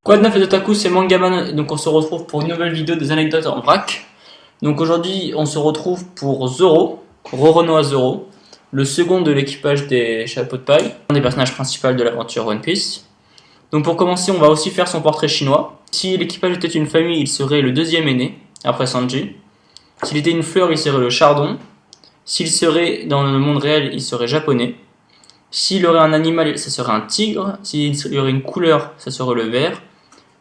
Quoi de neuf les otaku, c'est Mangaman, donc on se retrouve pour une nouvelle vidéo des anecdotes en vrac. Donc aujourd'hui on se retrouve pour Zoro, Roronoa Zoro, le second de l'équipage des chapeaux de paille, un des personnages principaux de l'aventure One Piece. Donc pour commencer on va aussi faire son portrait chinois. Si l'équipage était une famille, il serait le deuxième aîné, après Sanji. S'il était une fleur, il serait le chardon. S'il serait dans le monde réel, il serait japonais. S'il aurait un animal, ça serait un tigre. S'il y aurait une couleur, ça serait le vert.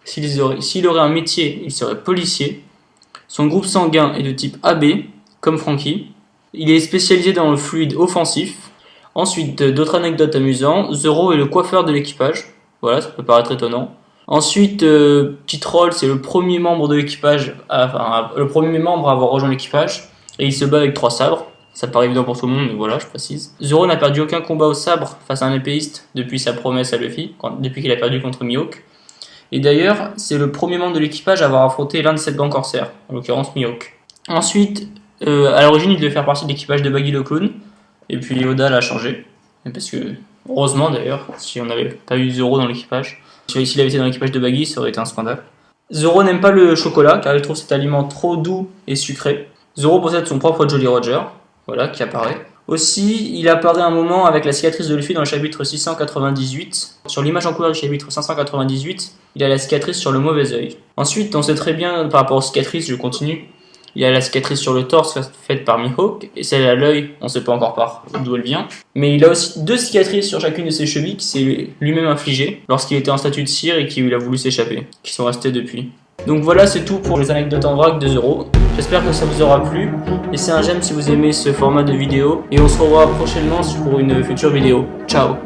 S'il aurait un métier, il serait policier. Son groupe sanguin est de type AB, comme Franky. Il est spécialisé dans le fluide offensif. Ensuite, d'autres anecdotes amusantes. Zoro est le coiffeur de l'équipage. Voilà, ça peut paraître étonnant. Ensuite, petit troll, c'est le premier membre de l'équipage, le premier membre à avoir rejoint l'équipage. Et il se bat avec 3 sabres. Ça paraît évident pour tout le monde, mais voilà, je précise. Zoro n'a perdu aucun combat au sabre face à un épéiste depuis sa promesse à Luffy, depuis qu'il a perdu contre Mihawk. Et d'ailleurs, c'est le premier membre de l'équipage à avoir affronté l'un de 7 grands corsaires, en l'occurrence Mihawk. Ensuite, à l'origine, il devait faire partie de l'équipage de Baggy le Clown, et puis Oda l'a changé. Parce que, heureusement d'ailleurs, si on n'avait pas eu Zoro dans l'équipage, s'il avait été dans l'équipage de Baggy, ça aurait été un scandale. Zoro n'aime pas le chocolat, car il trouve cet aliment trop doux et sucré. Zoro possède son propre Jolly Roger, voilà, qui apparaît. Aussi, il apparaît un moment avec la cicatrice de Luffy dans le chapitre 698. Sur l'image en couleur du chapitre 598, il a la cicatrice sur le mauvais œil. Ensuite, on sait très bien, par rapport aux cicatrices, je continue, il a la cicatrice sur le torse faite par Mihawk, et celle à l'œil, on ne sait pas encore d'où elle vient. Mais il a aussi 2 cicatrices sur chacune de ses chevilles qui s'est lui-même infligées lorsqu'il était en statut de cire et qu'il a voulu s'échapper, qui sont restées depuis. Donc voilà, c'est tout pour les anecdotes en vrac de Zoro. J'espère que ça vous aura plu. Laissez un j'aime si vous aimez ce format de vidéo. Et on se revoit prochainement pour une future vidéo. Ciao!